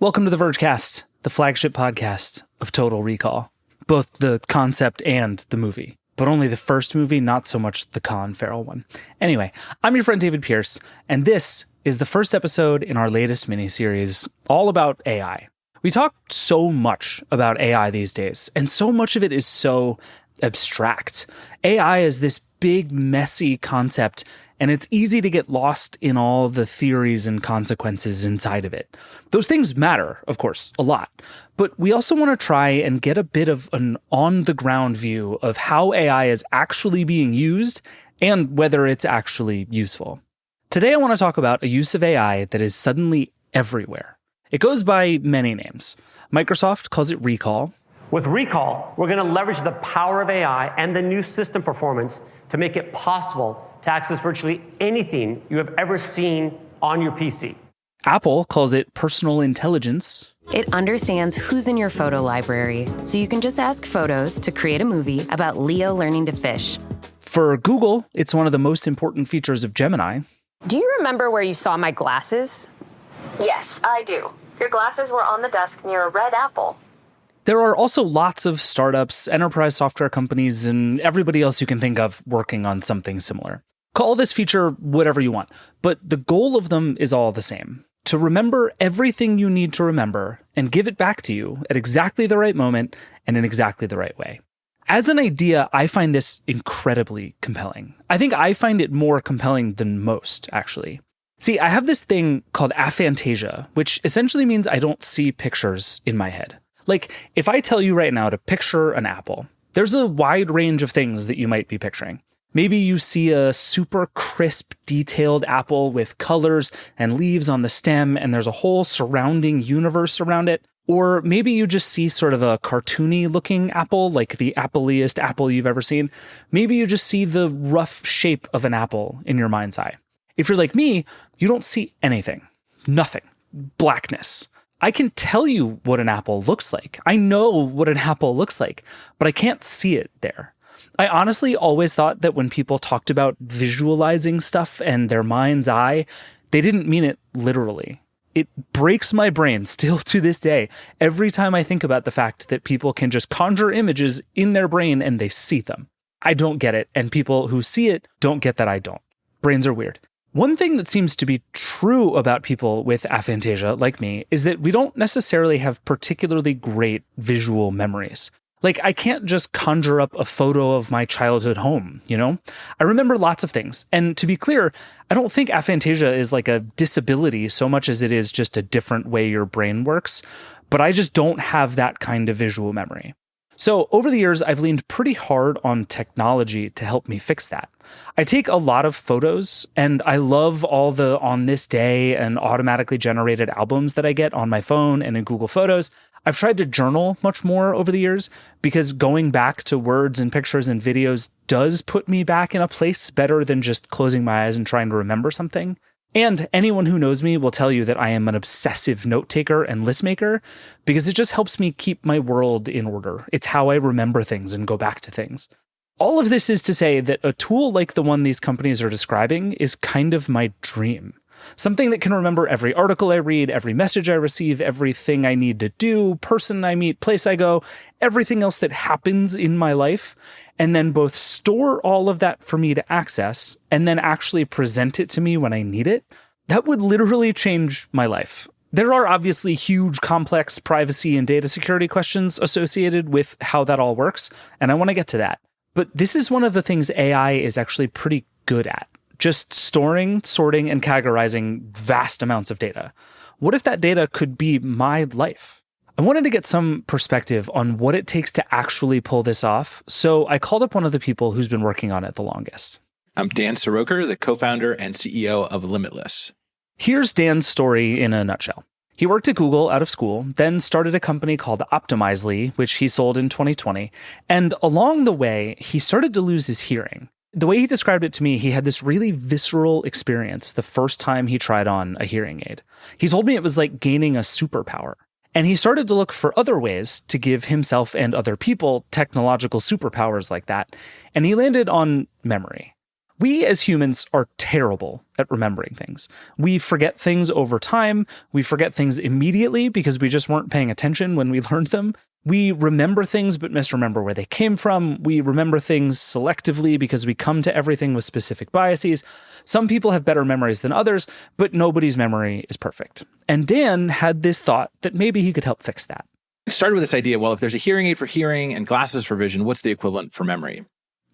Welcome to the Vergecast, the flagship podcast of Total Recall. Both the concept and the movie, but only the first movie, not so much the Colin Farrell one. Anyway, I'm your friend David Pierce, and this is the first episode in our latest miniseries all about AI. We talk so much about AI these days, and so much of it is so abstract. AI is this big, messy concept, and it's easy to get lost in all the theories and consequences inside of it. Those things matter, of course, a lot. But we also want to try and get a bit of an on-the-ground view of how AI is actually being used and whether it's actually useful. Today I want to talk about a use of AI that is suddenly everywhere. It goes by many names. Microsoft calls it Recall. With Recall, we're going to leverage the power of AI and the new system performance to make it possible to access virtually anything you have ever seen on your PC. Apple calls it Personal Intelligence. It understands who's in your photo library, so you can just ask Photos to create a movie about Leo learning to fish. For Google, it's one of the most important features of Gemini. Do you remember where you saw my glasses? Yes, I do. Your glasses were on the desk near a red apple. There are also lots of startups, enterprise software companies, and everybody else you can think of working on something similar. Call this feature whatever you want, but the goal of them is all the same. To remember everything you need to remember and give it back to you at exactly the right moment and in exactly the right way. As an idea, I find this incredibly compelling. I think I find it more compelling than most, actually. See, I have this thing called aphantasia, which essentially means I don't see pictures in my head. Like, if I tell you right now to picture an apple, there's a wide range of things that you might be picturing. Maybe you see a super crisp, detailed apple with colors and leaves on the stem, and there's a whole surrounding universe around it. Or maybe you just see sort of a cartoony-looking apple, like the appleiest apple you've ever seen. Maybe you just see the rough shape of an apple in your mind's eye. If you're like me, you don't see anything. Nothing. Blackness. I can tell you what an apple looks like. I know what an apple looks like, but I can't see it there. I honestly always thought that when people talked about visualizing stuff and their mind's eye, they didn't mean it literally. It breaks my brain still to this day every time I think about the fact that people can just conjure images in their brain and they see them. I don't get it, and people who see it don't get that I don't. Brains are weird. One thing that seems to be true about people with aphantasia, like me, is that we don't necessarily have particularly great visual memories. Like, I can't just conjure up a photo of my childhood home, you know? I remember lots of things. And to be clear, I don't think aphantasia is like a disability so much as it is just a different way your brain works. But I just don't have that kind of visual memory. So over the years, I've leaned pretty hard on technology to help me fix that. I take a lot of photos, and I love all the on this day and automatically generated albums that I get on my phone and in Google Photos. I've tried to journal much more over the years because going back to words and pictures and videos does put me back in a place better than just closing my eyes and trying to remember something. And anyone who knows me will tell you that I am an obsessive note taker and list maker because it just helps me keep my world in order. It's how I remember things and go back to things. All of this is to say that a tool like the one these companies are describing is kind of my dream. Something that can remember every article I read, every message I receive, everything I need to do, person I meet, place I go, everything else that happens in my life, and then both store all of that for me to access and then actually present it to me when I need it. That would literally change my life. There are obviously huge, complex privacy and data security questions associated with how that all works, and I want to get to that. But this is one of the things AI is actually pretty good at. Just storing, sorting, and categorizing vast amounts of data. What if that data could be my life? I wanted to get some perspective on what it takes to actually pull this off, so I called up one of the people who's been working on it the longest. I'm Dan Siroker, the co-founder and CEO of Limitless. Here's Dan's story in a nutshell. He worked at Google out of school, then started a company called Optimizely, which he sold in 2020, and along the way, he started to lose his hearing. The way he described it to me, he had this really visceral experience the first time he tried on a hearing aid. He told me it was like gaining a superpower. And he started to look for other ways to give himself and other people technological superpowers like that. And he landed on memory. We as humans are terrible at remembering things. We forget things over time. We forget things immediately because we just weren't paying attention when we learned them. We remember things but misremember where they came from. We remember things selectively because we come to everything with specific biases. Some people have better memories than others, but nobody's memory is perfect. And Dan had this thought that maybe he could help fix that. It started with this idea, well, if there's a hearing aid for hearing and glasses for vision, what's the equivalent for memory?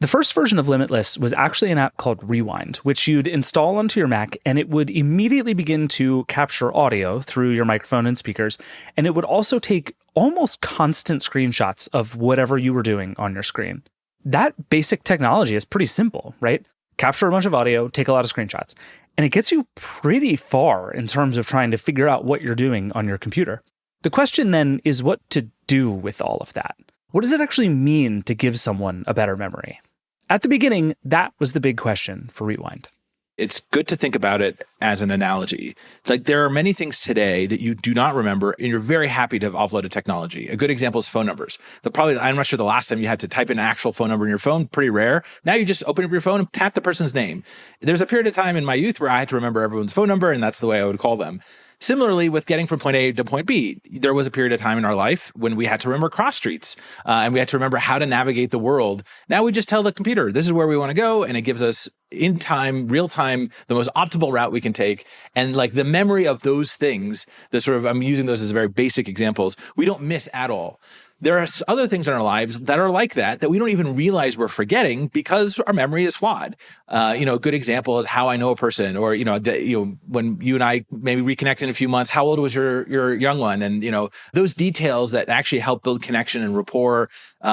The first version of Limitless was actually an app called Rewind, which you'd install onto your Mac, and it would immediately begin to capture audio through your microphone and speakers, and it would also take almost constant screenshots of whatever you were doing on your screen. That basic technology is pretty simple, right? Capture a bunch of audio, take a lot of screenshots, and it gets you pretty far in terms of trying to figure out what you're doing on your computer. The question then is what to do with all of that. What does it actually mean to give someone a better memory? At the beginning, that was the big question for Rewind. It's good to think about it as an analogy. It's like there are many things today that you do not remember, and you're very happy to have offloaded technology. A good example is phone numbers. I'm not sure the last time you had to type in an actual phone number in your phone, pretty rare. Now you just open up your phone and tap the person's name. There's a period of time in my youth where I had to remember everyone's phone number, and that's the way I would call them. Similarly, with getting from point A to point B, there was a period of time in our life when we had to remember cross streets and we had to remember how to navigate the world. Now we just tell the computer, this is where we want to go. And it gives us in time, real time, the most optimal route we can take. And like the memory of those things, I'm using those as very basic examples, we don't miss at all. There are other things in our lives that are like that we don't even realize we're forgetting because our memory is flawed. A good example is how I know a person, or when you and I maybe reconnect in a few months, how old was your young one? And those details that actually help build connection and rapport,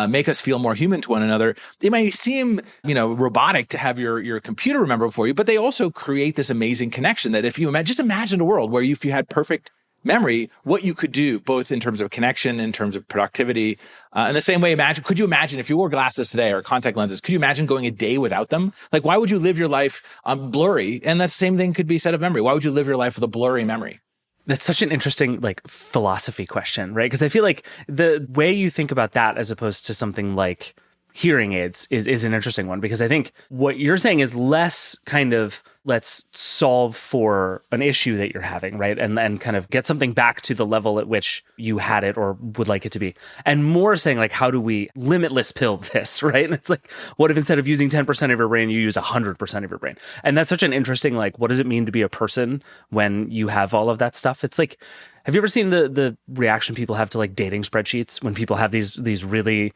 make us feel more human to one another. They might seem robotic to have your computer remember for you, but they also create this amazing connection that if you imagine a world where if you had perfect memory, what you could do, both in terms of connection, in terms of productivity. In the same way, could you imagine if you wore glasses today or contact lenses, could you imagine going a day without them? Like, why would you live your life blurry? And that same thing could be said of memory. Why would you live your life with a blurry memory? That's such an interesting philosophy question, right? Because I feel like the way you think about that as opposed to something like hearing aids is an interesting one, because I think what you're saying is less kind of let's solve for an issue that you're having, right? And kind of get something back to the level at which you had it or would like it to be. And more saying like, how do we limitless pill this, right? And it's like, what if instead of using 10% of your brain, you use 100% of your brain? And that's such an interesting, what does it mean to be a person when you have all of that stuff? It's like, have you ever seen the reaction people have to dating spreadsheets when people have these really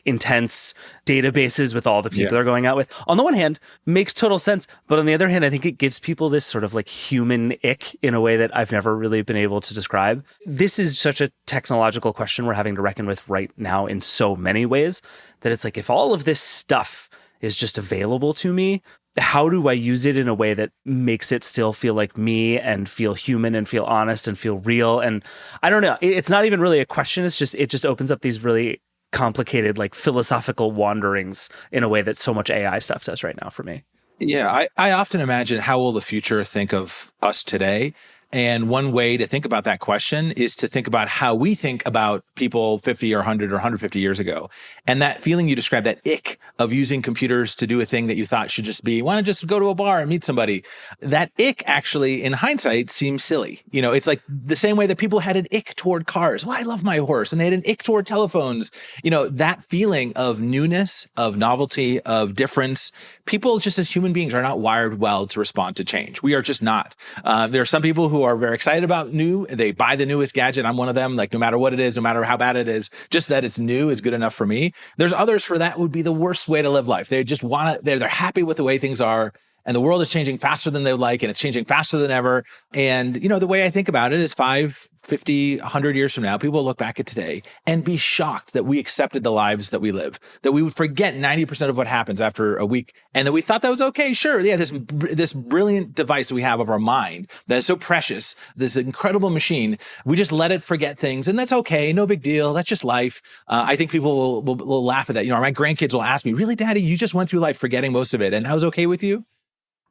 intense databases with all the people they're going out with? On the one hand, makes total sense, but on the other hand, I think it gives people this sort of human ick in a way that I've never really been able to describe. This is such a technological question we're having to reckon with right now in so many ways that it's like, if all of this stuff is just available to me, how do I use it in a way that makes it still feel like me and feel human and feel honest and feel real? And I don't know, it's not even really a question. It just opens up these really complicated, philosophical wanderings in a way that so much AI stuff does right now for me. Yeah, I often imagine how will the future think of us today? And one way to think about that question is to think about how we think about people 50 or 100 or 150 years ago. And that feeling you described, that ick of using computers to do a thing that you thought should just be, why not just go to a bar and meet somebody? That ick actually, in hindsight, seems silly. It's like the same way that people had an ick toward cars. Well, I love my horse. And they had an ick toward telephones. That feeling of newness, of novelty, of difference. People just as human beings are not wired well to respond to change. We are just not. There are some people who are very excited about new. They buy the newest gadget. I'm one of them. No matter what it is, no matter how bad it is, just that it's new is good enough for me. There's others for that would be the worst way to live life. They just want to, they're happy with the way things are. And the world is changing faster than they would like, and it's changing faster than ever. And, the way I think about it is 5, 50, 100 years from now, people will look back at today and be shocked that we accepted the lives that we live, that we would forget 90% of what happens after a week, and that we thought that was okay. Sure, yeah, this brilliant device that we have of our mind that is so precious, this incredible machine, we just let it forget things, and that's okay, no big deal, that's just life. I think people will laugh at that. My grandkids will ask me, really, Daddy, you just went through life forgetting most of it, and that was okay with you?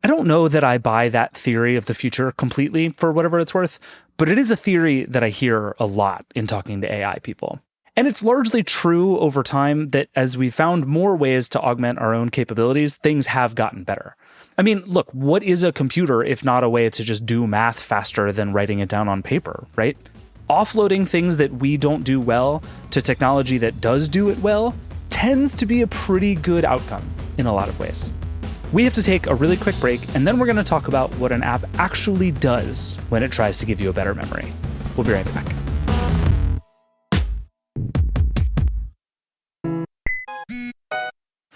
I don't know that I buy that theory of the future completely for whatever it's worth, but it is a theory that I hear a lot in talking to AI people. And it's largely true over time that as we found more ways to augment our own capabilities, things have gotten better. I mean, look, what is a computer if not a way to just do math faster than writing it down on paper, right? Offloading things that we don't do well to technology that does do it well tends to be a pretty good outcome in a lot of ways. We have to take a really quick break, and then we're going to talk about what an app actually does when it tries to give you a better memory. We'll be right back.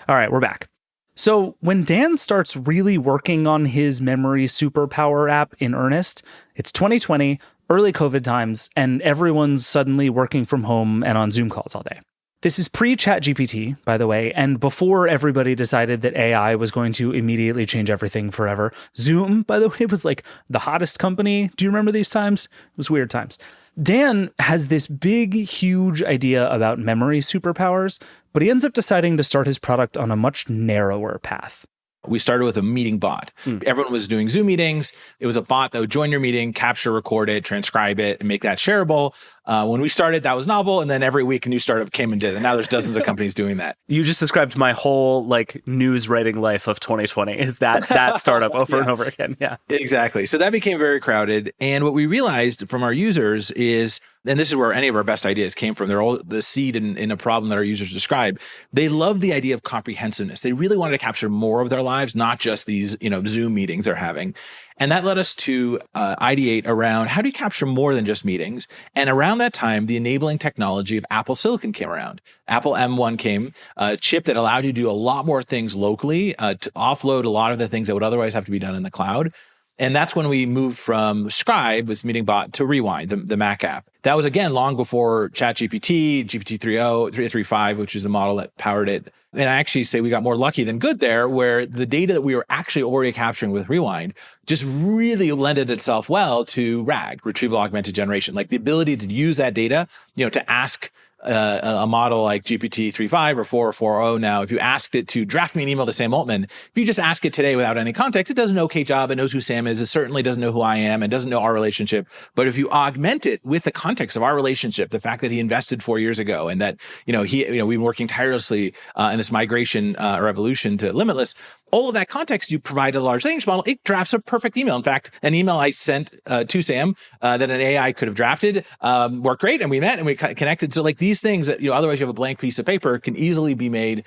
All right, we're back. So when Dan starts really working on his memory superpower app in earnest, it's 2020, early COVID times, and everyone's suddenly working from home and on Zoom calls all day. This is pre-ChatGPT, by the way, and before everybody decided that AI was going to immediately change everything forever. Zoom, by the way, was like the hottest company. Do you remember these times? It was weird times. Dan has this big, huge idea about memory superpowers, but he ends up deciding to start his product on a much narrower path. We started with a meeting bot. Everyone was doing Zoom meetings. It was a bot that would join your meeting, capture, record it, transcribe it, and make that shareable. When we started, that was novel. And then every week a new startup came and did it. And now there's dozens of companies doing that. You just described my whole news writing life of 2020 is that startup over and over again. Yeah, exactly. So that became very crowded. And what we realized from our users is, and this is where any of our best ideas came from, they're all the seed in a problem that our users describe. They love the idea of comprehensiveness. They really wanted to capture more of their lives, not just these, Zoom meetings they're having. And that led us to ideate around how do you capture more than just meetings? And around that time, the enabling technology of Apple Silicon came around. Apple M1 came, a chip that allowed you to do a lot more things locally, to offload a lot of the things that would otherwise have to be done in the cloud. And that's when we moved from Scribe, this meeting bot, to Rewind, the Mac app. That was, again, long before ChatGPT, GPT 3.0, 3.5, which is the model that powered it. And I actually say we got more lucky than good there, where the data that we were actually already capturing with Rewind just really lended itself well to RAG, retrieval augmented generation. Like the ability to use that data, to ask a model like GPT 3.5 or 4 or 4.0 now, if you asked it to draft me an email to Sam Altman, if you just ask it today without any context, it does an okay job. It knows who Sam is. It certainly doesn't know who I am and doesn't know our relationship. But if you augment it with the context of our relationship, the fact that he invested 4 years ago and that, we've been working tirelessly in this migration or evolution to Limitless, all of that context, you provide a large language model, it drafts a perfect email. In fact, an email I sent to Sam that an AI could have drafted worked great, and we met and we connected. So these things that otherwise you have a blank piece of paper can easily be made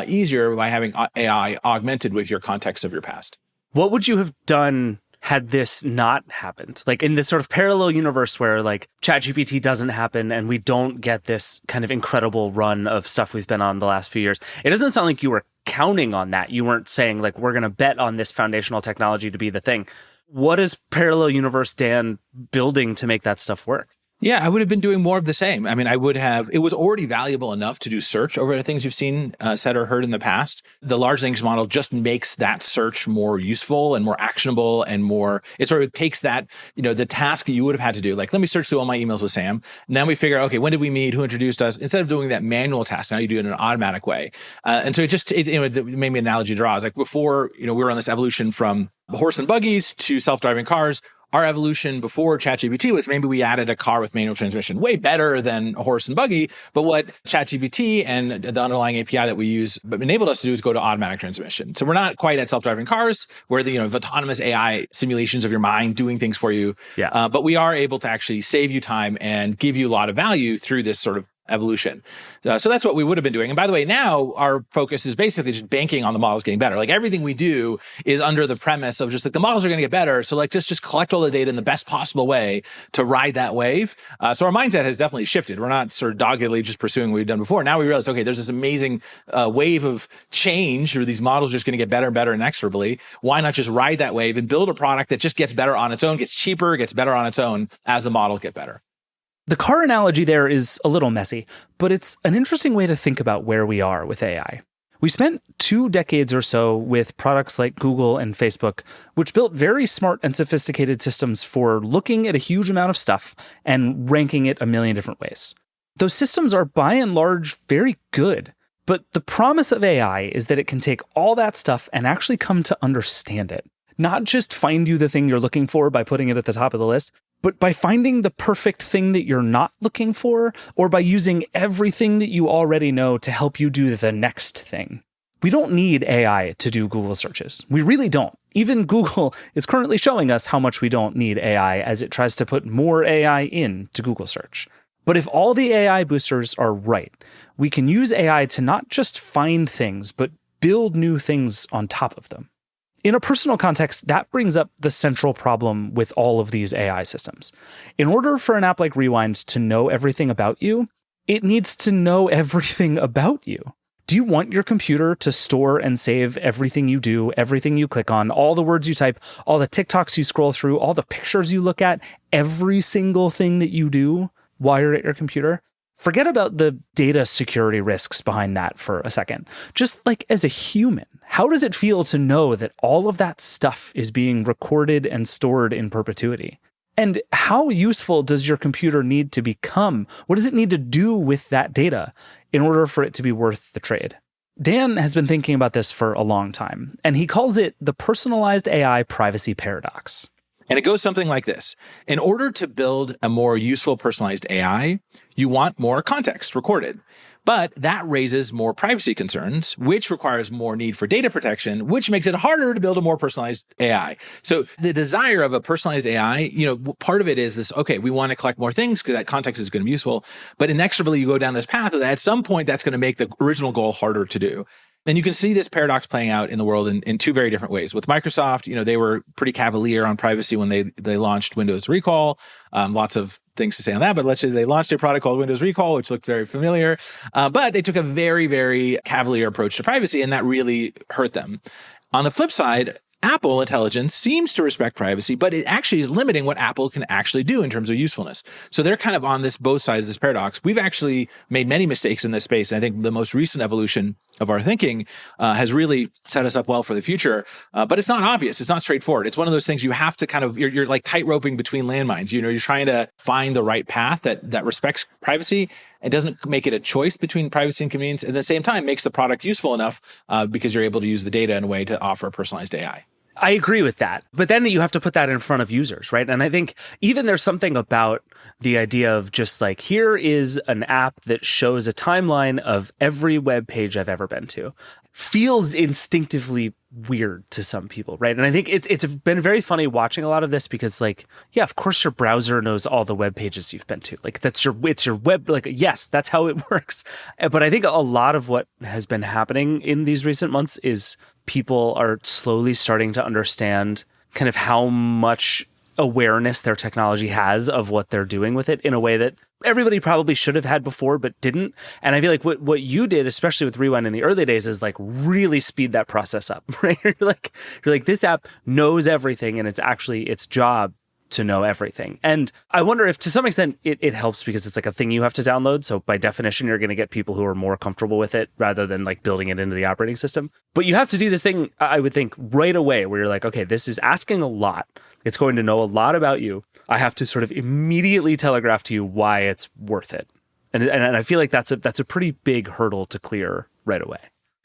easier by having AI augmented with your context of your past. What would you have done had this not happened? In this sort of parallel universe where ChatGPT doesn't happen and we don't get this kind of incredible run of stuff we've been on the last few years. It doesn't sound like you were counting on that. You weren't saying we're going to bet on this foundational technology to be the thing. What is parallel universe Dan building to make that stuff work? Yeah, I would have been doing more of the same. I mean, it was already valuable enough to do search over the things you've seen said or heard in the past. The large language model just makes that search more useful and more actionable and more, it sort of takes that, the task you would have had to do, let me search through all my emails with Sam. And then we figure out, okay, when did we meet? Who introduced us? Instead of doing that manual task, now you do it in an automatic way. And so it made me an analogy draws. Before, we were on this evolution from horse and buggies to self-driving cars. Our evolution before ChatGPT was maybe we added a car with manual transmission, way better than a horse and buggy. But what ChatGPT and the underlying API that we use enabled us to do is go to automatic transmission. So we're not quite at self-driving cars where the autonomous AI simulations of your mind doing things for you. Yeah. But we are able to actually save you time and give you a lot of value through this sort of evolution. So that's what we would have been doing. And by the way, now our focus is basically just banking on the models getting better. Everything we do is under the premise of just the models are going to get better. So just collect all the data in the best possible way to ride that wave. So our mindset has definitely shifted. We're not sort of doggedly just pursuing what we've done before. Now we realize, okay, there's this amazing wave of change where these models are just going to get better and better inexorably. Why not just ride that wave and build a product that just gets better on its own, gets cheaper, gets better on its own as the models get better? The car analogy there is a little messy, but it's an interesting way to think about where we are with AI. We spent 2 decades or so with products like Google and Facebook, which built very smart and sophisticated systems for looking at a huge amount of stuff and ranking it a million different ways. Those systems are by and large very good, but the promise of AI is that it can take all that stuff and actually come to understand it. Not just find you the thing you're looking for by putting it at the top of the list, but by finding the perfect thing that you're not looking for, or by using everything that you already know to help you do the next thing. We don't need AI to do Google searches. We really don't. Even Google is currently showing us how much we don't need AI as it tries to put more AI into Google search. But if all the AI boosters are right, we can use AI to not just find things, but build new things on top of them. In a personal context, that brings up the central problem with all of these AI systems. In order for an app like Rewind to know everything about you, it needs to know everything about you. Do you want your computer to store and save everything you do, everything you click on, all the words you type, all the TikToks you scroll through, all the pictures you look at, every single thing that you do while you're at your computer? Forget about the data security risks behind that for a second. Just like as a human, how does it feel to know that all of that stuff is being recorded and stored in perpetuity? And how useful does your computer need to become? What does it need to do with that data in order for it to be worth the trade? Dan has been thinking about this for a long time, and he calls it the personalized AI privacy paradox. And it goes something like this. In order to build a more useful personalized AI, you want more context recorded. But that raises more privacy concerns, which requires more need for data protection, which makes it harder to build a more personalized AI. So the desire of a personalized AI, part of it is this, okay, we want to collect more things because that context is going to be useful. But inexorably, you go down this path that at some point, that's going to make the original goal harder to do. And you can see this paradox playing out in the world in two very different ways. With Microsoft, they were pretty cavalier on privacy when they launched Windows Recall. Lots of things to say on that, but let's say they launched a product called Windows Recall, which looked very familiar. But they took a very, very cavalier approach to privacy, and that really hurt them. On the flip side, Apple Intelligence seems to respect privacy, but it actually is limiting what Apple can actually do in terms of usefulness. So they're kind of on both sides of this paradox. We've actually made many mistakes in this space. I think the most recent evolution of our thinking has really set us up well for the future. But it's not obvious. It's not straightforward. It's one of those things you have to kind of, you're like tight-roping between landmines. You're trying to find the right path that respects privacy. It doesn't make it a choice between privacy and convenience. At the same time, makes the product useful enough because you're able to use the data in a way to offer a personalized AI. I agree with that. But then you have to put that in front of users, right? And I think even there's something about the idea of just like, here is an app that shows a timeline of every web page I've ever been to. Feels instinctively weird to some people, right? And I think it's been very funny watching a lot of this because, like, yeah, of course your browser knows all the web pages you've been to. Like, it's your web, like, yes, that's how it works. But I think a lot of what has been happening in these recent months is people are slowly starting to understand kind of how much awareness their technology has of what they're doing with it in a way that everybody probably should have had before but didn't. And I feel like what you did, especially with Rewind in the early days, is like really speed that process up, right? You're like this app knows everything, and it's actually its job to know everything. And I wonder if to some extent it helps because it's like a thing you have to download. So by definition, you're going to get people who are more comfortable with it rather than like building it into the operating system. But you have to do this thing, I would think, right away where you're like, okay, this is asking a lot. It's going to know a lot about you. I have to sort of immediately telegraph to you why it's worth it. And I feel like that's a pretty big hurdle to clear right away.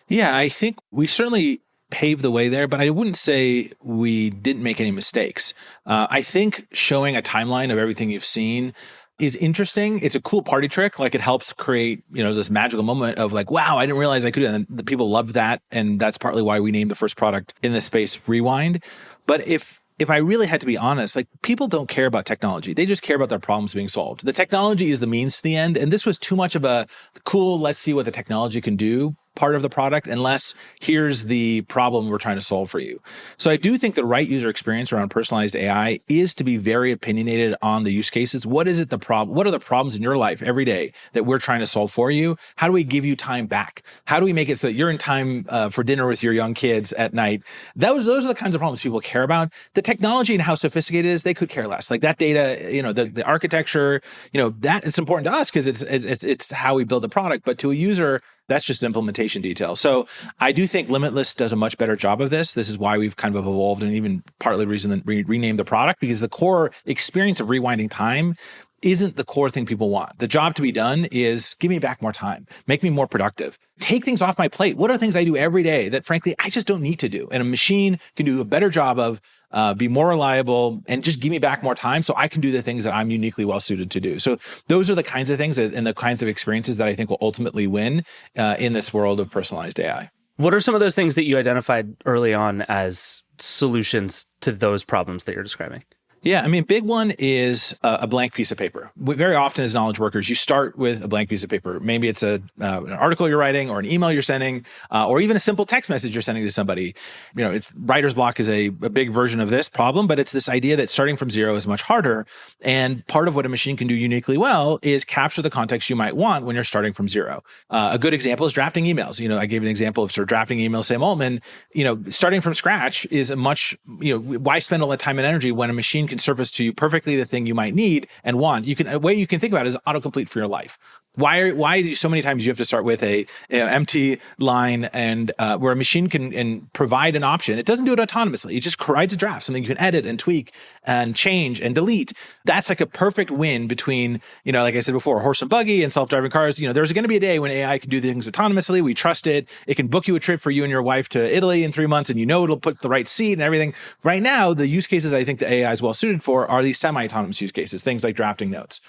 Yeah, I think we certainly paved the way there, but I wouldn't say we didn't make any mistakes. I think showing a timeline of everything you've seen is interesting. It's a cool party trick. Like, it helps create, this magical moment of like, wow, I didn't realize I could do that. And the people love that. And that's partly why we named the first product in this space Rewind. But if I really had to be honest, like, people don't care about technology. They just care about their problems being solved. The technology is the means to the end. And this was too much of a cool, let's see what the technology can do part of the product, unless here's the problem we're trying to solve for you. So I do think the right user experience around personalized AI is to be very opinionated on the use cases. What is it the problem? What are the problems in your life every day that we're trying to solve for you? How do we give you time back? How do we make it so that you're in time for dinner with your young kids at night? Those are the kinds of problems people care about. The technology and how sophisticated it is, they could care less. Like that data, the architecture, that it's important to us because it's how we build the product. But to a user, that's just implementation detail. So I do think Limitless does a much better job of this. This is why we've kind of evolved and even partly the reason that we renamed the product, because the core experience of rewinding time isn't the core thing people want. The job to be done is give me back more time, make me more productive, take things off my plate. What are things I do every day that frankly, I just don't need to do? And a machine can do a better job of, be more reliable, and just give me back more time so I can do the things that I'm uniquely well suited to do. So those are the kinds of things and the kinds of experiences that I think will ultimately win in this world of personalized AI. What are some of those things that you identified early on as solutions to those problems that you're describing? Yeah, I mean, big one is a blank piece of paper. Very often as knowledge workers, you start with a blank piece of paper. Maybe it's an article you're writing or an email you're sending or even a simple text message you're sending to somebody. It's writer's block is a big version of this problem, but it's this idea that starting from zero is much harder. And part of what a machine can do uniquely well is capture the context you might want when you're starting from zero. A good example is drafting emails. I gave an example of sort of drafting emails, Sam Altman. Starting from scratch is a much, why spend all that time and energy when a machine can surface to you perfectly the thing you might need and want. A way you can think about it is autocomplete for your life. Why do so many times you have to start with a empty line and where a machine can provide an option? It doesn't do it autonomously. It just provides a draft, something you can edit and tweak and change and delete. That's like a perfect win between, like I said before, horse and buggy and self-driving cars. There's going to be a day when AI can do things autonomously. We trust it. It can book you a trip for you and your wife to Italy in 3 months, and it'll put the right seat and everything. Right now, the use cases I think the AI is well suited for are these semi-autonomous use cases, things like drafting notes.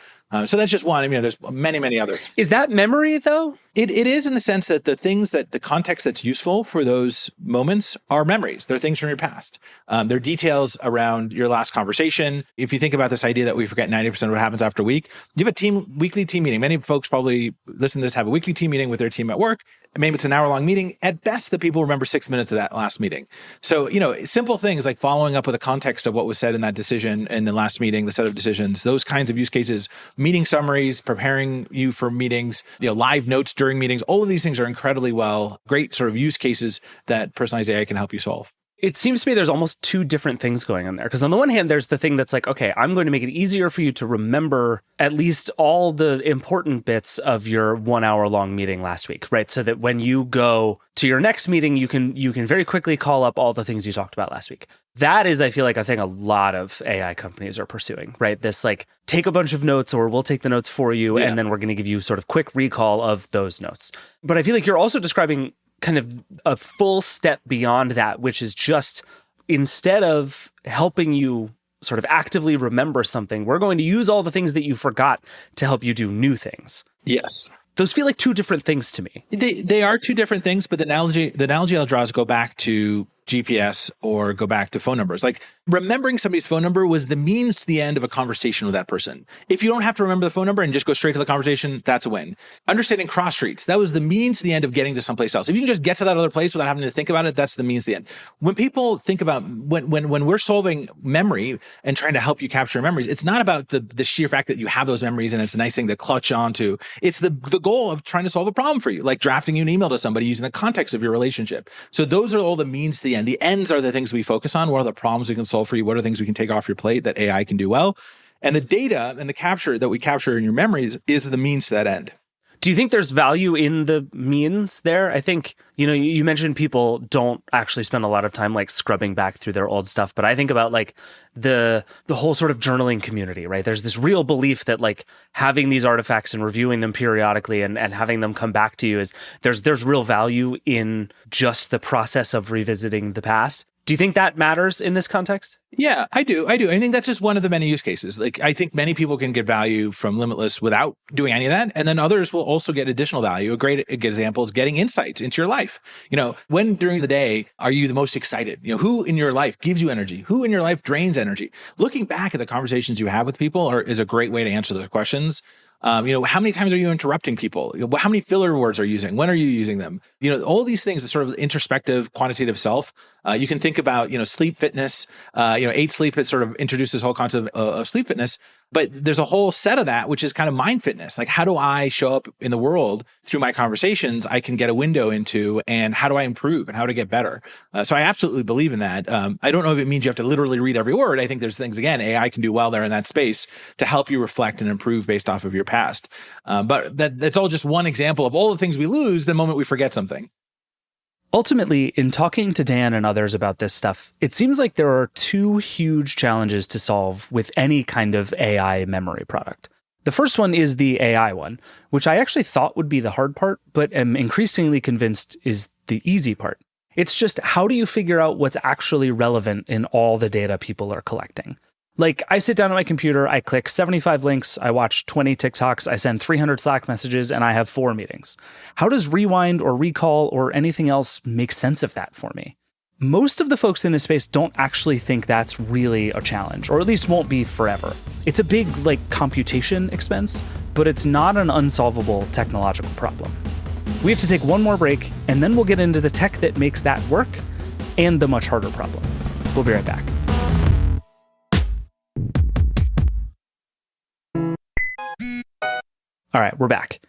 So that's just one. There's many, many others. Is that memory, though? It is in the sense that the context that's useful for those moments are memories. They're things from your past. They're details around your last conversation. If you think about this idea that we forget 90% of what happens after a week, you have a weekly team meeting. Many folks probably listen to this, have a weekly team meeting with their team at work. Maybe it's an hour-long meeting. At best, the people remember 6 minutes of that last meeting. So, simple things like following up with the context of what was said in that decision in the last meeting, the set of decisions, those kinds of use cases, meeting summaries, preparing you for meetings, live notes during meetings, all of these things are great sort of use cases that personalized AI can help you solve. It seems to me there's almost two different things going on there. Because on the one hand, there's the thing that's like, okay, I'm going to make it easier for you to remember at least all the important bits of your 1 hour long meeting last week, right? So that when you go to your next meeting, you can very quickly call up all the things you talked about last week. That is, I feel like, a thing a lot of AI companies are pursuing, right? This like, take a bunch of notes or we'll take the notes for you, and then we're going to give you sort of quick recall of those notes. But I feel like you're also describing kind of a full step beyond that, which is just instead of helping you sort of actively remember something, we're going to use all the things that you forgot to help you do new things. Yes. Those feel like two different things to me. They are two different things, but the analogy I'll draw is go back to GPS or go back to phone numbers. Like remembering somebody's phone number was the means to the end of a conversation with that person. If you don't have to remember the phone number and just go straight to the conversation, that's a win. Understanding cross streets, that was the means to the end of getting to someplace else. If you can just get to that other place without having to think about it, that's the means to the end. When people think about when we're solving memory and trying to help you capture memories, it's not about the sheer fact that you have those memories and it's a nice thing to clutch onto. It's the goal of trying to solve a problem for you, like drafting you an email to somebody using the context of your relationship. So those are all the means to the end. The ends are the things we focus on. What are the problems we can solve for you? What are things we can take off your plate that AI can do well? And the data and the capture that we capture in your memories is the means to that end. Do you think there's value in the means there? I think, you mentioned people don't actually spend a lot of time like scrubbing back through their old stuff, but I think about like the whole sort of journaling community, right? There's this real belief that like having these artifacts and reviewing them periodically and having them come back to you is there's real value in just the process of revisiting the past. Do you think that matters in this context? Yeah, I do. I think that's just one of the many use cases. Like, I think many people can get value from Limitless without doing any of that. And then others will also get additional value. A great example is getting insights into your life. When during the day are you the most excited? Who in your life gives you energy? Who in your life drains energy? Looking back at the conversations you have with people is a great way to answer those questions. How many times are you interrupting people? How many filler words are you using? When are you using them? All these things, the sort of introspective, quantitative self. You can think about, sleep fitness. 8 Sleep has sort of introduced this whole concept of sleep fitness. But there's a whole set of that, which is kind of mind fitness. Like, how do I show up in the world through my conversations? I can get a window into, and how do I improve and how to get better? So I absolutely believe in that. I don't know if it means you have to literally read every word. I think there's things, again, AI can do well there in that space to help you reflect and improve based off of your past. But that's all just one example of all the things we lose the moment we forget something. Ultimately, in talking to Dan and others about this stuff, it seems like there are two huge challenges to solve with any kind of AI memory product. The first one is the AI one, which I actually thought would be the hard part, but am increasingly convinced is the easy part. It's just, how do you figure out what's actually relevant in all the data people are collecting? Like, I sit down at my computer, I click 75 links, I watch 20 TikToks, I send 300 Slack messages, and I have 4 meetings. How does rewind or recall or anything else make sense of that for me? Most of the folks in this space don't actually think that's really a challenge, or at least won't be forever. It's a big, computation expense, but it's not an unsolvable technological problem. We have to take one more break, and then we'll get into the tech that makes that work and the much harder problem. We'll be right back. All right, we're back.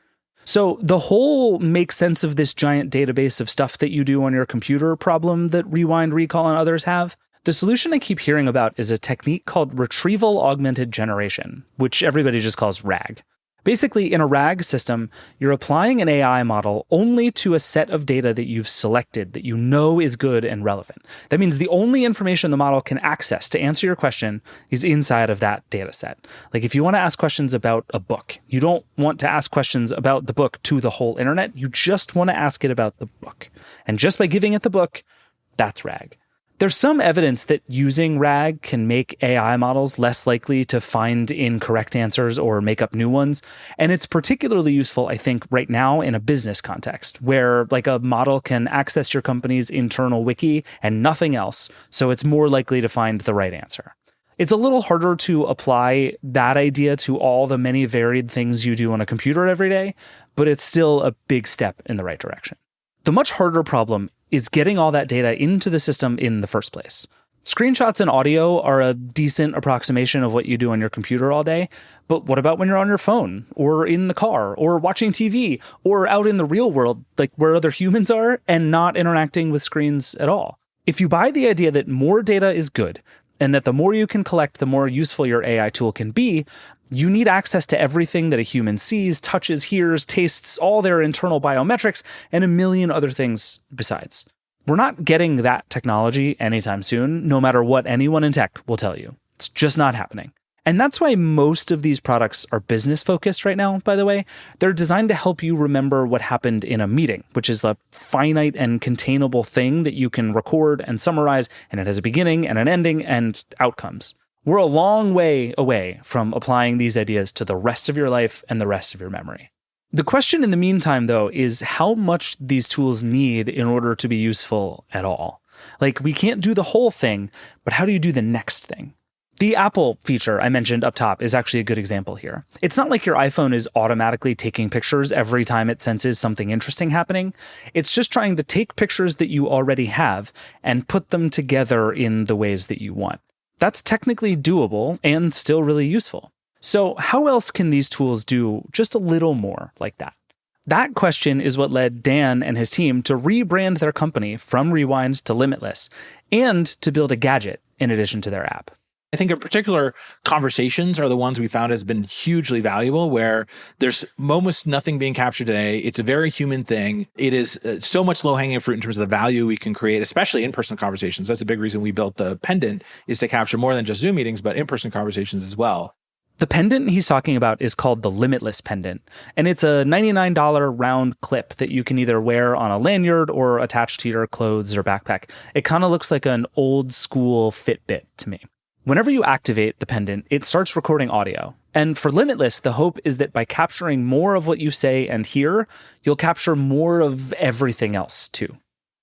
So the whole make sense of this giant database of stuff that you do on your computer problem that Rewind, Recall, and others have, the solution I keep hearing about is a technique called retrieval augmented generation, which everybody just calls RAG. Basically, in a RAG system, you're applying an AI model only to a set of data that you've selected that you know is good and relevant. That means the only information the model can access to answer your question is inside of that data set. Like, if you want to ask questions about a book, you don't want to ask questions about the book to the whole internet. You just want to ask it about the book. And just by giving it the book, that's RAG. There's some evidence that using RAG can make AI models less likely to find incorrect answers or make up new ones. And it's particularly useful, I think, right now in a business context where a model can access your company's internal wiki and nothing else. So it's more likely to find the right answer. It's a little harder to apply that idea to all the many varied things you do on a computer every day, but it's still a big step in the right direction. The much harder problem is getting all that data into the system in the first place. Screenshots and audio are a decent approximation of what you do on your computer all day, but what about when you're on your phone, or in the car, or watching TV, or out in the real world, where other humans are, and not interacting with screens at all? If you buy the idea that more data is good, and that the more you can collect, the more useful your AI tool can be, you need access to everything that a human sees, touches, hears, tastes, all their internal biometrics, and a million other things besides. We're not getting that technology anytime soon, no matter what anyone in tech will tell you. It's just not happening. And that's why most of these products are business focused right now, by the way. They're designed to help you remember what happened in a meeting, which is a finite and containable thing that you can record and summarize, and it has a beginning and an ending and outcomes. We're a long way away from applying these ideas to the rest of your life and the rest of your memory. The question in the meantime, though, is how much these tools need in order to be useful at all. We can't do the whole thing, but how do you do the next thing? The Apple feature I mentioned up top is actually a good example here. It's not like your iPhone is automatically taking pictures every time it senses something interesting happening. It's just trying to take pictures that you already have and put them together in the ways that you want. That's technically doable and still really useful. So how else can these tools do just a little more like that? That question is what led Dan and his team to rebrand their company from Rewind to Limitless and to build a gadget in addition to their app. I think in particular, conversations are the ones we found has been hugely valuable, where there's almost nothing being captured today. It's a very human thing. It is so much low-hanging fruit in terms of the value we can create, especially in-person conversations. That's a big reason we built the pendant, is to capture more than just Zoom meetings, but in-person conversations as well. The pendant he's talking about is called the Limitless pendant, and it's a $99 round clip that you can either wear on a lanyard or attach to your clothes or backpack. It kind of looks like an old school Fitbit to me. Whenever you activate the pendant, it starts recording audio. And for Limitless, the hope is that by capturing more of what you say and hear, you'll capture more of everything else too.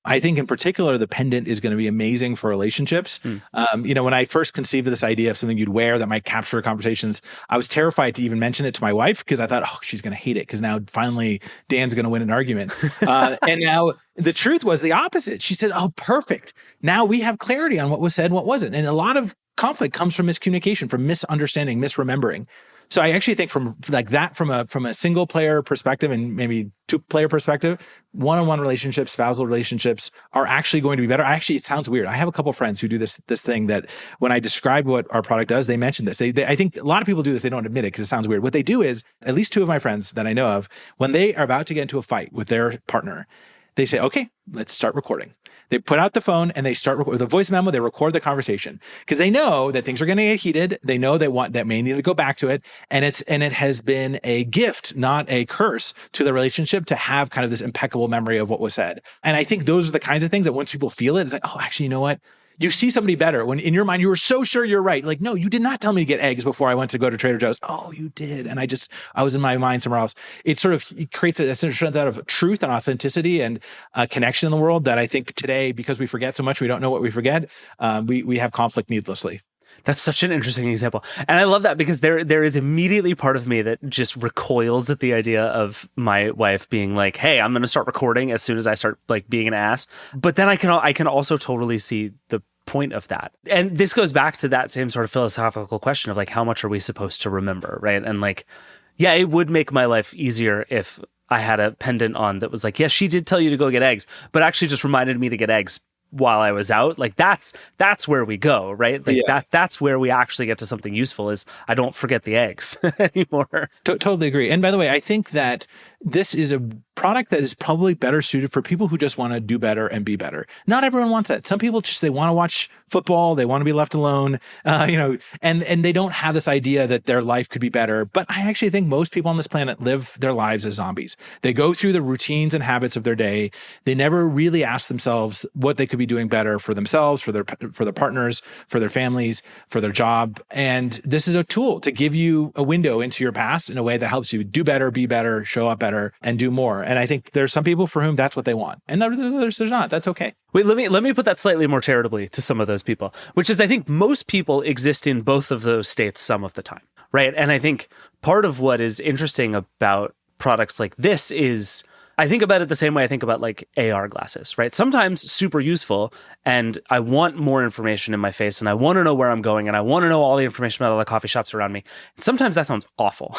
I think in particular, the pendant is going to be amazing for relationships. When I first conceived of this idea of something you'd wear that might capture conversations, I was terrified to even mention it to my wife because I thought, she's going to hate it because now finally Dan's going to win an argument. And now the truth was the opposite. She said, perfect. Now we have clarity on what was said and what wasn't. And a lot of conflict comes from miscommunication, from misunderstanding, misremembering. So I actually think from a single player perspective and maybe 2-player perspective, one-on-one relationships, spousal relationships are actually going to be better. It sounds weird. I have a couple of friends who do this thing that when I describe what our product does, they mention this. I think a lot of people do this. They don't admit it because it sounds weird. What they do is, at least 2 of my friends that I know of, when they are about to get into a fight with their partner, they say, okay, let's start recording. They put out the phone and they start with a voice memo. They record the conversation because they know that things are going to get heated. They know that may need to go back to it. And it has been a gift, not a curse to the relationship to have kind of this impeccable memory of what was said. And I think those are the kinds of things that once people feel it, it's like, actually, you know what? You see somebody better when in your mind, you were so sure you're right. Like, no, you did not tell me to get eggs before I went to go to Trader Joe's. Oh, you did. And I was in my mind somewhere else. It creates a sense of truth and authenticity and connection in the world that I think today, because we forget so much, we don't know what we forget. We have conflict needlessly. That's such an interesting example. And I love that because there is immediately part of me that just recoils at the idea of my wife being like, hey, I'm going to start recording as soon as I start like being an ass. But then I can also totally see the point of that. And this goes back to that same sort of philosophical question of like, how much are we supposed to remember, right? And like, yeah, it would make my life easier if I had a pendant on that was like, yeah, she did tell you to go get eggs, but actually just reminded me to get eggs while I was out. Like that's where we go, right? Like that's where we actually get to something useful is I don't forget the eggs anymore. Totally agree. And by the way, I think that this is a product that is probably better suited for people who just want to do better and be better. Not everyone wants that. Some people they want to watch football. They want to be left alone, and they don't have this idea that their life could be better. But I actually think most people on this planet live their lives as zombies. They go through the routines and habits of their day. They never really ask themselves what they could be doing better for themselves, for their partners, for their families, for their job. And this is a tool to give you a window into your past in a way that helps you do better, be better, show up better, and do more. And I think there's some people for whom that's what they want. And others, there's not. That's okay. Wait, let me put that slightly more charitably to some of those people, which is I think most people exist in both of those states some of the time, right? And I think part of what is interesting about products like this is I think about it the same way I think about like AR glasses, right? Sometimes super useful and I want more information in my face and I want to know where I'm going and I want to know all the information about all the coffee shops around me. And sometimes that sounds awful.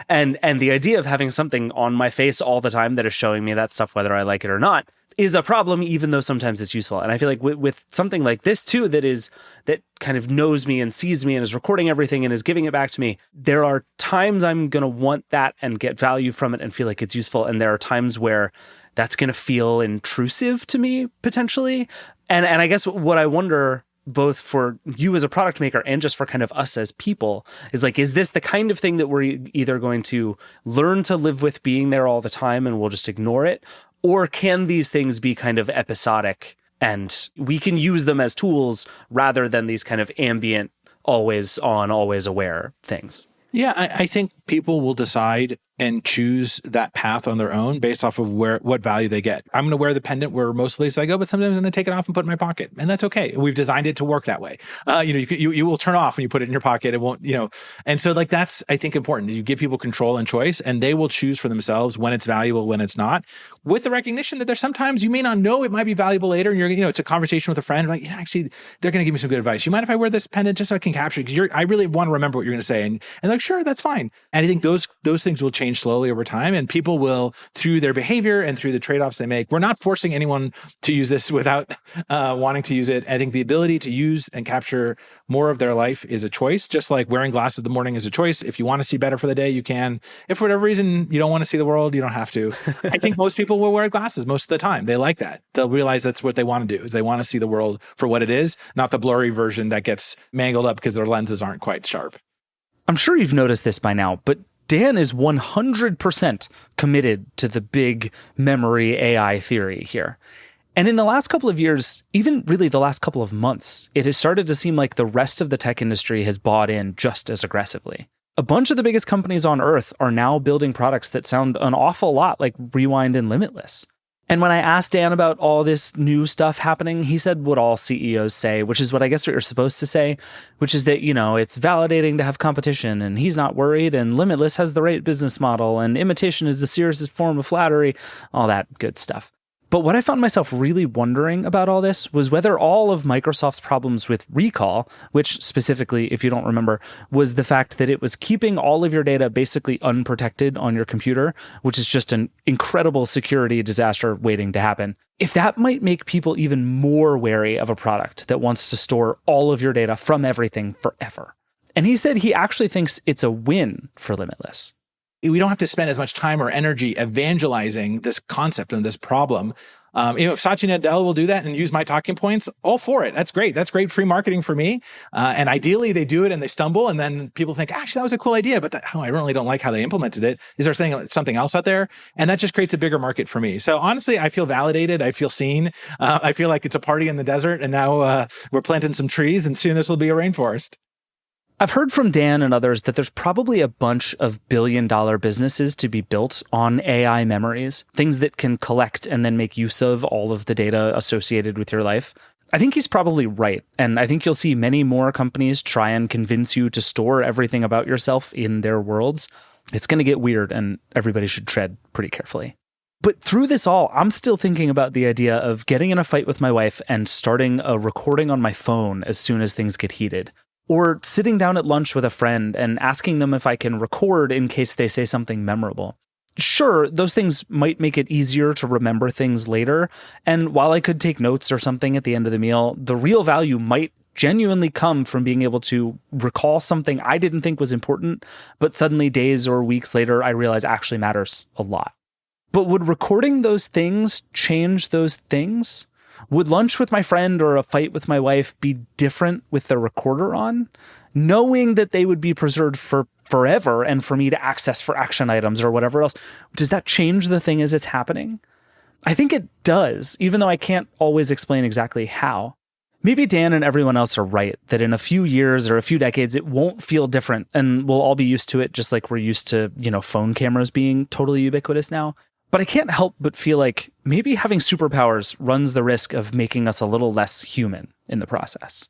and the idea of having something on my face all the time that is showing me that stuff, whether I like it or not, is a problem, even though sometimes it's useful. And I feel like with something like this too, that kind of knows me and sees me and is recording everything and is giving it back to me, there are times I'm going to want that and get value from it and feel like it's useful. And there are times where that's going to feel intrusive to me potentially. And I guess what I wonder, both for you as a product maker and just for kind of us as people, is like, is this the kind of thing that we're either going to learn to live with being there all the time and we'll just ignore it? Or can these things be kind of episodic and we can use them as tools rather than these kind of ambient, always on, always aware things? Yeah, I think people will decide and choose that path on their own based off of what value they get. I'm going to wear the pendant where most places I go, but sometimes I'm going to take it off and put it in my pocket, and that's okay. We've designed it to work that way. You will turn off when you put it in your pocket. It won't, and so like that's I think important. You give people control and choice, and they will choose for themselves when it's valuable, when it's not, with the recognition that there's sometimes you may not know it might be valuable later, and it's a conversation with a friend like actually they're going to give me some good advice. You mind if I wear this pendant just so I can capture it? Because I really want to remember what you're going to say, and like sure, that's fine. And I think those things will change slowly over time, and people will, through their behavior and through the trade-offs they make. We're not forcing anyone to use this without wanting to use it. I think the ability to use and capture more of their life is a choice, just like wearing glasses in the morning is a choice. If you want to see better for the day, you can. If for whatever reason you don't want to see the world, you don't have to. I think most people will wear glasses most of the time. They like that. They'll realize that's what they want to do, is they want to see the world for what it is, not the blurry version that gets mangled up because their lenses aren't quite sharp. I'm sure you've noticed this by now, but Dan is 100% committed to the big memory AI theory here. And in the last couple of years, even really the last couple of months, it has started to seem like the rest of the tech industry has bought in just as aggressively. A bunch of the biggest companies on Earth are now building products that sound an awful lot like Rewind and Limitless. And when I asked Dan about all this new stuff happening, he said what all CEOs say, which is what I guess what you're supposed to say, which is that, it's validating to have competition and he's not worried and Limitless has the right business model and imitation is the serious form of flattery, all that good stuff. But what I found myself really wondering about all this was whether all of Microsoft's problems with recall, which specifically, if you don't remember, was the fact that it was keeping all of your data basically unprotected on your computer, which is just an incredible security disaster waiting to happen. If that might make people even more wary of a product that wants to store all of your data from everything forever. And he said he actually thinks it's a win for Limitless. We don't have to spend as much time or energy evangelizing this concept and this problem. If Satya Nadella will do that and use my talking points, all for it. That's great. That's great free marketing for me. And ideally, they do it and they stumble, and then people think, actually, that was a cool idea, but I really don't like how they implemented it. Is there something else out there? And that just creates a bigger market for me. So honestly, I feel validated. I feel seen. I feel like it's a party in the desert, and now we're planting some trees, and soon this will be a rainforest. I've heard from Dan and others that there's probably a bunch of billion-dollar businesses to be built on AI memories, things that can collect and then make use of all of the data associated with your life. I think he's probably right, and I think you'll see many more companies try and convince you to store everything about yourself in their worlds. It's going to get weird, and everybody should tread pretty carefully. But through this all, I'm still thinking about the idea of getting in a fight with my wife and starting a recording on my phone as soon as things get heated. Or sitting down at lunch with a friend and asking them if I can record in case they say something memorable. Sure, those things might make it easier to remember things later, and while I could take notes or something at the end of the meal, the real value might genuinely come from being able to recall something I didn't think was important, but suddenly days or weeks later, I realize actually matters a lot. But would recording those things change those things? Would lunch with my friend or a fight with my wife be different with the recorder on? Knowing that they would be preserved for forever and for me to access for action items or whatever else, does that change the thing as it's happening? I think it does, even though I can't always explain exactly how. Maybe Dan and everyone else are right, that in a few years or a few decades, it won't feel different and we'll all be used to it just like we're used to, phone cameras being totally ubiquitous now. But I can't help but feel like maybe having superpowers runs the risk of making us a little less human in the process.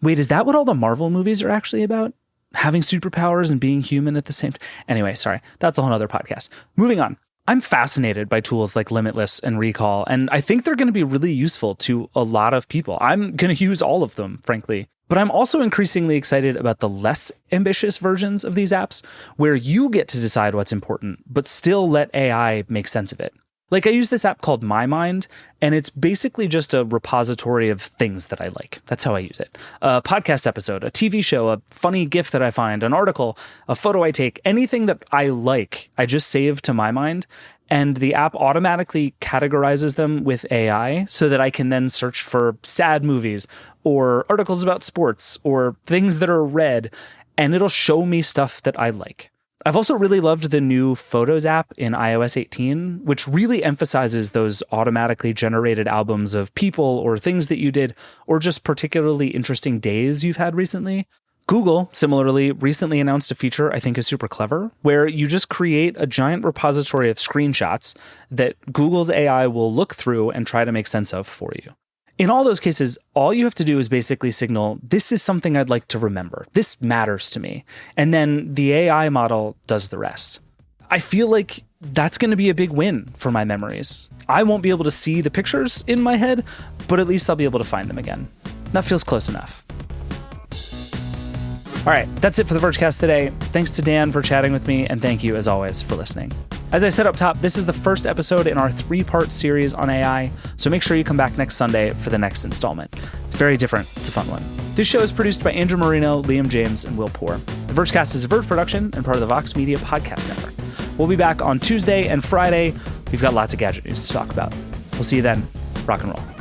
Wait, is that what all the Marvel movies are actually about? Having superpowers and being human at the same time? Anyway, sorry, that's a whole other podcast. Moving on. I'm fascinated by tools like Limitless and Recall, and I think they're going to be really useful to a lot of people. I'm going to use all of them, frankly. But I'm also increasingly excited about the less ambitious versions of these apps, where you get to decide what's important, but still let AI make sense of it. Like I use this app called My Mind, and it's basically just a repository of things that I like. That's how I use it. A podcast episode, a TV show, a funny GIF that I find, an article, a photo I take, anything that I like, I just save to My Mind, and the app automatically categorizes them with AI so that I can then search for sad movies or articles about sports or things that are read, and it'll show me stuff that I like. I've also really loved the new Photos app in iOS 18, which really emphasizes those automatically generated albums of people or things that you did, or just particularly interesting days you've had recently. Google, similarly, recently announced a feature I think is super clever, where you just create a giant repository of screenshots that Google's AI will look through and try to make sense of for you. In all those cases, all you have to do is basically signal, this is something I'd like to remember. This matters to me. And then the AI model does the rest. I feel like that's going to be a big win for my memories. I won't be able to see the pictures in my head, but at least I'll be able to find them again. That feels close enough. All right, that's it for the Vergecast today. Thanks to Dan for chatting with me, and thank you, as always, for listening. As I said up top, this is the first episode in our 3-part series on AI, so make sure you come back next Sunday for the next installment. It's very different. It's a fun one. This show is produced by Andrew Marino, Liam James, and Will Poor. The Vergecast is a Verge production and part of the Vox Media Podcast Network. We'll be back on Tuesday and Friday. We've got lots of gadget news to talk about. We'll see you then. Rock and roll.